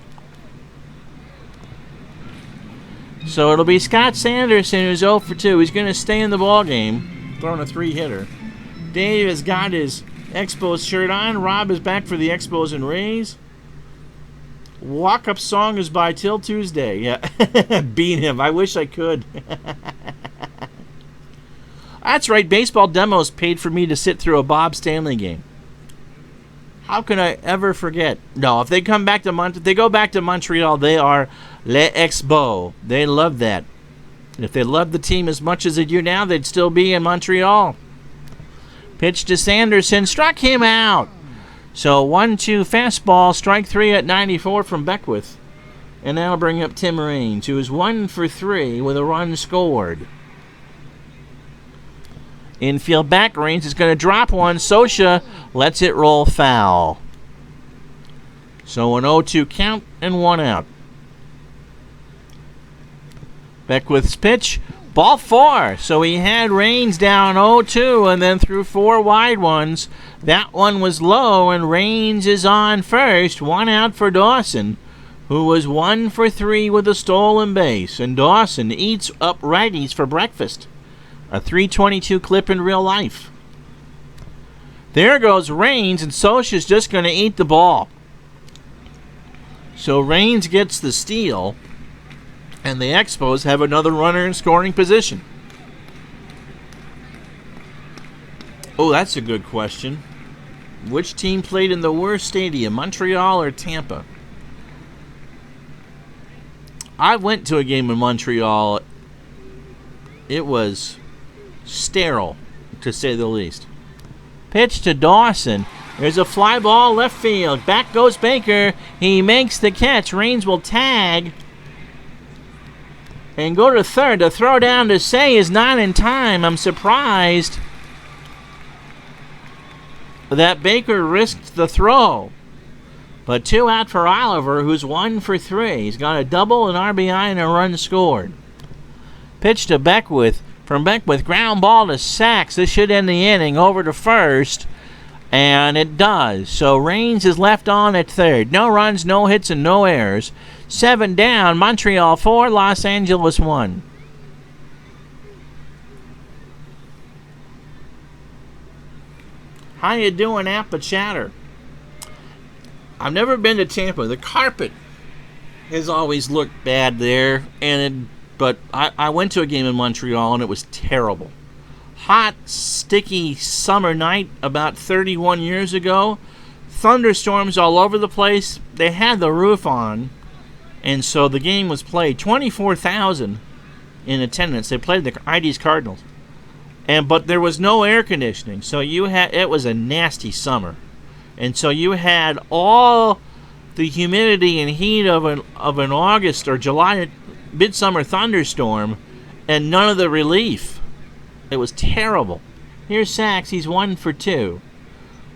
S1: So it'll be Scott Sanderson, who's 0 for 2. He's going to stay in the ballgame, throwing a 3-hitter. Dave has got his Expos shirt on. Rob is back for the Expos and Rays. Walk-up song is by Till Tuesday. Yeah, beat him. I wish I could. That's right. Baseball Demos paid for me to sit through a Bob Stanley game. How can I ever forget? No, if they come back to if they go back to Montreal, they are Les Expos. They love that. If they loved the team as much as they do now, they'd still be in Montreal. Pitch to Sanderson. Struck him out. So 1-2 fastball, strike 3 at 94 from Beckwith. And that'll bring up Tim Raines, who is 1 for 3 with a run scored. Infield back, Raines is going to drop one. Scioscia lets it roll foul. So an 0-2 count and 1 out. Beckwith's pitch, ball 4. So he had Raines down 0-2 and then threw 4 wide ones. That one was low, and Raines is on first. 1 out for Dawson, who was 1 for 3 with a stolen base. And Dawson eats up righties for breakfast. A 322 clip in real life. There goes Raines, and Scioscia's just going to eat the ball. So Raines gets the steal, and the Expos have another runner in scoring position. Oh, that's a good question. Which team played in the worst stadium, Montreal or Tampa? I went to a game in Montreal. It was sterile, to say the least. Pitch to Dawson. There's a fly ball left field. Back goes Baker. He makes the catch. Raines will tag and go to third. The throw down to Say is not in time. I'm surprised that Baker risked the throw. But 2 out for Oliver, who's 1 for 3. He's got a double, an RBI, and a run scored. Pitch to Beckwith. From Beckwith, ground ball to Sachs. This should end the inning. Over to first, and it does. So Raines is left on at third. No runs, no hits, and no errors. 7 down. Montreal 4, Los Angeles 1. How you doing, Appa Chatter? I've never been to Tampa. The carpet has always looked bad there, but I went to a game in Montreal, and it was terrible. Hot, sticky summer night about 31 years ago. Thunderstorms all over the place. They had the roof on, and so the game was played. 24,000 in attendance. They played the ID's Cardinals. But there was no air conditioning, so it was a nasty summer. And so you had all the humidity and heat of an August or July midsummer thunderstorm, and none of the relief. It was terrible. Here's Sachs. He's 1 for 2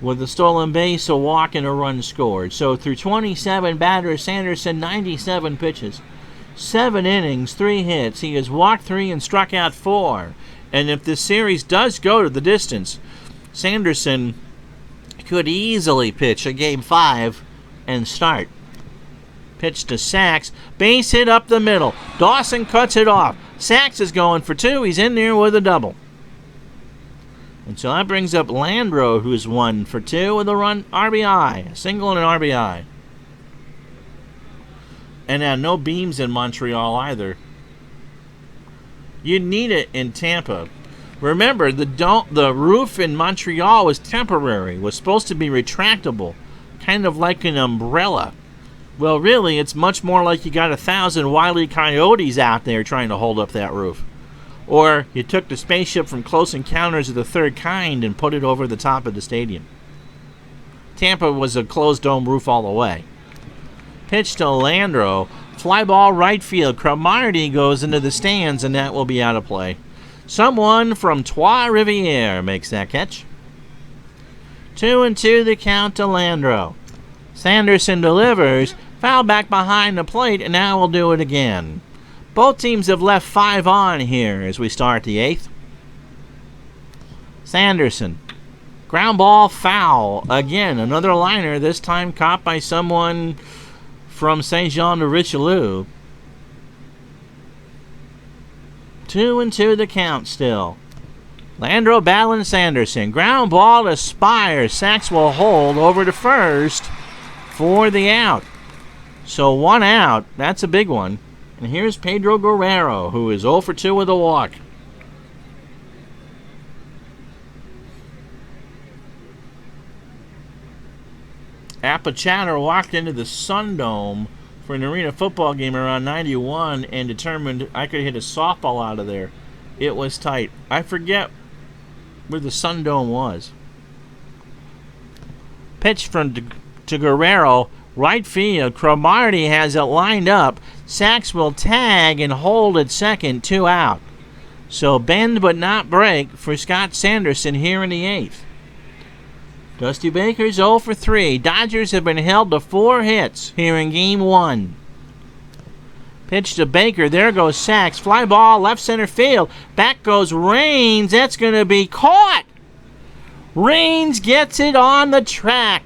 S1: with a stolen base, a walk, and a run scored. So through 27 batters, Sanderson 97 pitches, 7 innings, 3 hits. He has walked 3 and struck out 4. And if this series does go to the distance, Sanderson could easily pitch a Game 5 and start. Pitch to Sachs. Base hit up the middle. Dawson cuts it off. Sachs is going for 2. He's in there with a double. And so that brings up Landreau, who's 1 for 2 with a run RBI. A single and an RBI. And no beams in Montreal either. You need it in Tampa. Remember, the roof in Montreal was temporary. Was supposed to be retractable. Kind of like an umbrella. Well, really, it's much more like you got 1,000 Wile E. Coyotes out there trying to hold up that roof. Or you took the spaceship from Close Encounters of the Third Kind and put it over the top of the stadium. Tampa was a closed dome roof all the way. Pitch to Landreau. Fly ball right field. Cromartie goes into the stands, and that will be out of play. Someone from Trois-Rivières makes that catch. 2-2 the count to Landreau. Sanderson delivers. Foul back behind the plate, and now we'll do it again. Both teams have left 5 on here as we start the 8th. Sanderson. Ground ball foul. Again, another liner, this time caught by someone from Saint Jean de Richelieu. 2-2 the count still. Landreau battling Sanderson. Ground ball to Spire. Sachs will hold over to first for the out. So 1 out. That's a big one. And here's Pedro Guerrero, who is 0 for 2 with a walk. Appa Chatter walked into the Sun Dome for an arena football game around 91 and determined I could hit a softball out of there. It was tight. I forget where the Sun Dome was. Pitch to Guerrero. Right field. Cromartie has it lined up. Sachs will tag and hold at second. 2 out. So bend but not break for Scott Sanderson here in the 8th. Dusty Baker's 0 for 3. Dodgers have been held to 4 hits here in Game 1. Pitch to Baker. There goes Sachs. Fly ball left center field. Back goes Raines. That's going to be caught. Raines gets it on the track.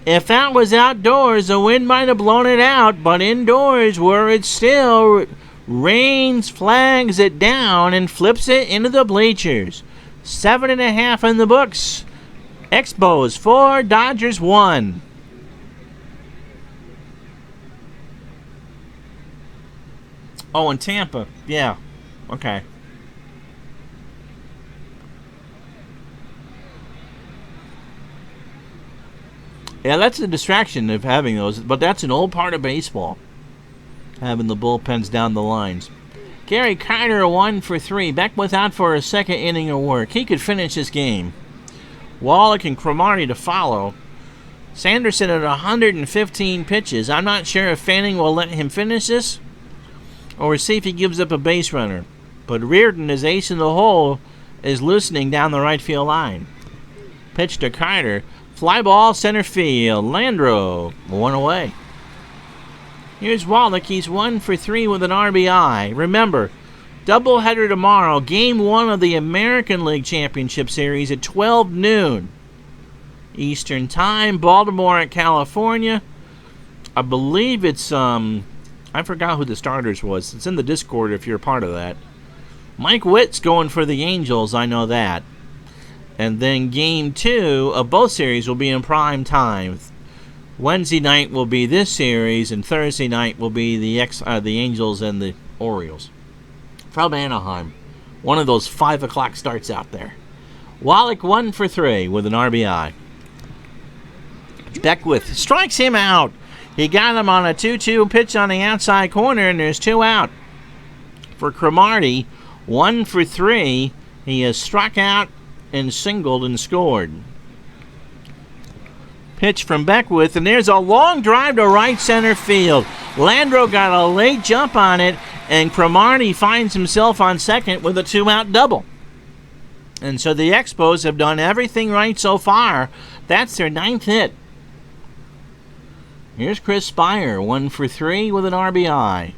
S1: If that was outdoors, the wind might have blown it out, but indoors where it's still, Raines flags it down and flips it into the bleachers. 7.5 in the books. Expos 4, Dodgers 1. Oh, in Tampa. Yeah. Okay. Yeah, that's a distraction of having those, but that's an old part of baseball, having the bullpens down the lines. Gary Carter 1 for 3. Beckwith out for a second inning of work. He could finish this game. Wallach and Cromartie to follow. Sanderson at 115 pitches. I'm not sure if Fanning will let him finish this or see if he gives up a base runner. But Reardon, as ace in the hole, is loosening down the right field line. Pitch to Carter. Fly ball center field. Landreau 1 away. Here's Wallach. He's 1 for 3 with an RBI. Remember, doubleheader tomorrow. Game 1 of the American League Championship Series at 12 noon Eastern Time. Baltimore at California. I believe it's I forgot who the starters was. It's in the Discord if you're a part of that. Mike Witt's going for the Angels. I know that. And then Game 2 of both series will be in prime time. Wednesday night will be this series, and Thursday night will be the Angels and the Orioles. From Anaheim. One of those 5 o'clock starts out there. Wallach 1 for 3 with an RBI. Beckwith strikes him out. He got him on a 2-2 pitch on the outside corner, and there's 2 out. For Cromartie, 1 for 3. He has struck out and singled and scored. Pitch from Beckwith, and there's a long drive to right center field. Landreau got a late jump on it, and Cromartie finds himself on second with a 2-out double. And so the Expos have done everything right so far. That's their 9th hit. Here's Chris Spire, 1 for 3 with an RBI.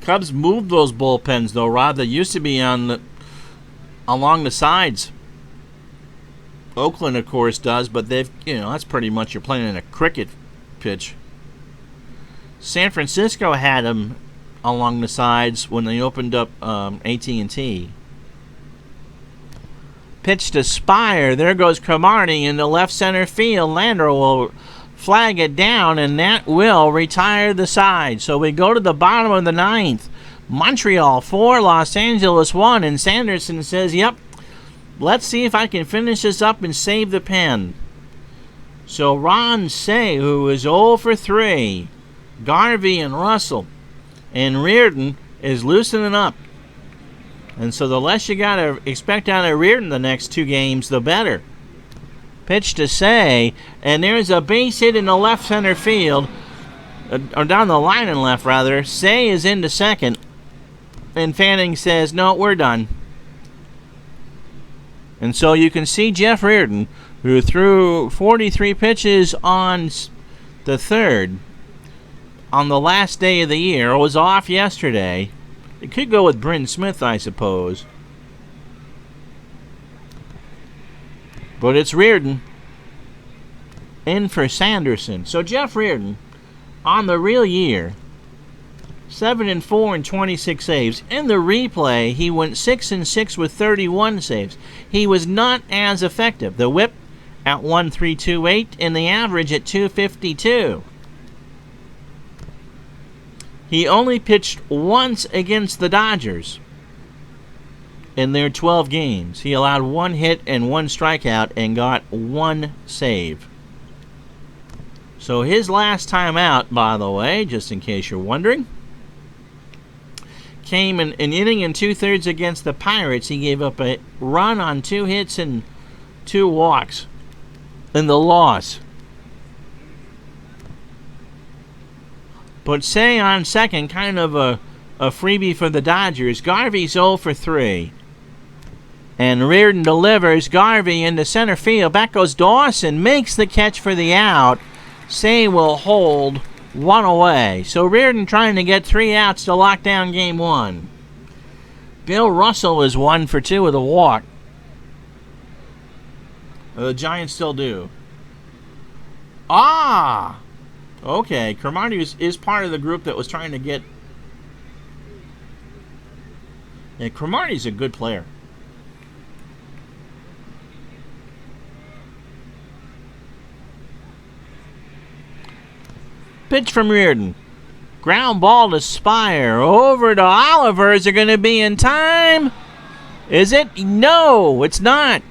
S1: Cubs moved those bullpens, though, Rob. They used to be along the sides. Oakland, of course, does, but that's pretty much you're playing in a cricket pitch. San Francisco had them along the sides when they opened up AT&T. Pitch to Spire. There goes Cromartie in the left center field. Landreau will flag it down, and that will retire the side. So we go to the bottom of the 9th. Montreal 4, Los Angeles 1, and Sanderson says, yep, let's see if I can finish this up and save the pen. So Ron Say, who is 0 for 3, Garvey and Russell, and Reardon is loosening up. And so the less you got to expect out of Reardon the next 2 games, the better. Pitch to Say, and there's a base hit in the left center field, or down the line in left, rather. Say is into second, and Fanning says, no, we're done. And so you can see Jeff Reardon, who threw 43 pitches on the 3rd, on the last day of the year, was off yesterday. It could go with Bryn Smith, I suppose. But it's Reardon in for Sanderson. So Jeff Reardon, on the real year, 7-4 and 26 saves. In the replay, he went 6-6 with 31 saves. He was not as effective. The whip at 1.328 and the average at 2.52. He only pitched once against the Dodgers in their 12 games. He allowed 1 hit and 1 strikeout and got 1 save. So his last time out, by the way, just in case you're wondering, came in an inning and 2/3 against the Pirates. He gave up a run on 2 hits and 2 walks in the loss. But Say on second, kind of a freebie for the Dodgers. Garvey's 0 for 3. And Reardon delivers. Garvey into center field. Back goes Dawson. Makes the catch for the out. Say will hold 1 away. So Reardon trying to get 3 outs to lock down game 1. Bill Russell is 1 for 2 with a walk. The Giants still do. Okay, Cromartie is part of the group that was trying to get... Yeah, Cromartie's a good player. Pitch from Reardon. Ground ball to Spire. Over to Oliver. Is it going to be in time? Is it? No, it's not.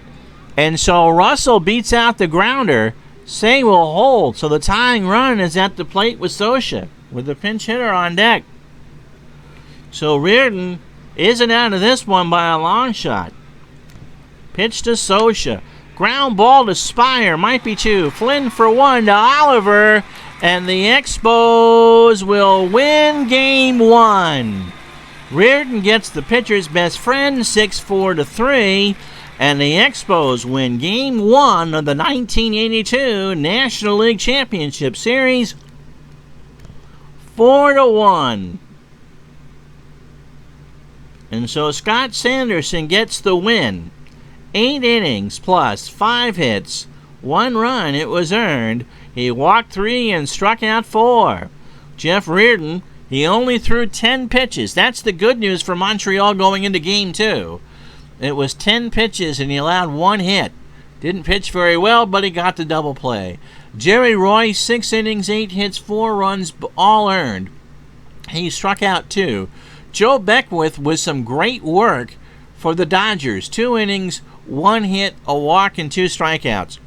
S1: And so Russell beats out the grounder. Say will hold. So the tying run is at the plate with Scioscia, with the pinch hitter on deck. So Reardon isn't out of this one by a long shot. Pitch to Scioscia. Ground ball to Spire. Might be 2. Flynn for 1 to Oliver. And the Expos will win game 1. Reardon gets the pitcher's best friend, 6-4 to 3. And the Expos win game 1 of the 1982 National League Championship Series 4-1. And so Scott Sanderson gets the win. 8 innings plus 5 hits, 1 run. It was earned. He walked 3 and struck out 4. Jeff Reardon, he only threw 10 pitches. That's the good news for Montreal going into game 2. It was 10 pitches and he allowed 1 hit. Didn't pitch very well, but he got the double play. Jerry Royce, 6 innings, 8 hits, 4 runs, all earned. He struck out 2. Joe Beckwith with some great work for the Dodgers. 2 innings, 1 hit, a walk, and 2 strikeouts.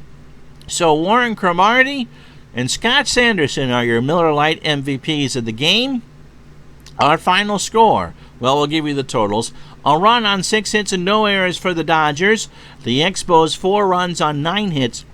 S1: So Warren Cromartie and Scott Sanderson are your Miller Lite MVPs of the game. Our final score, well, we'll give you the totals. A run on 6 hits and no errors for the Dodgers. The Expos 4 runs on 9 hits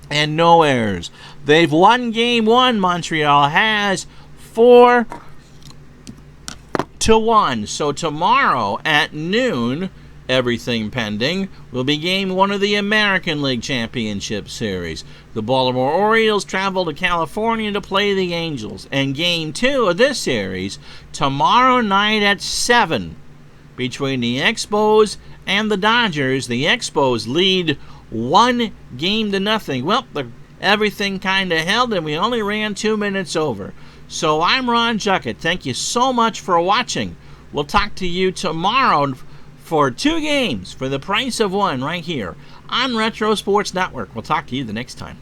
S1: and no errors. They've won game 1. Montreal has 4-1. So tomorrow at noon, everything pending, will be game 1 of the American League Championship Series. The Baltimore Orioles travel to California to play the Angels. And game 2 of this series, tomorrow night at 7, between the Expos and the Dodgers. The Expos lead 1-0. Well, everything kind of held, and we only ran 2 minutes over. So I'm Ron Juckett. Thank you so much for watching. We'll talk to you tomorrow for 2 games for the price of 1 right here on Retro Sports Network. We'll talk to you the next time.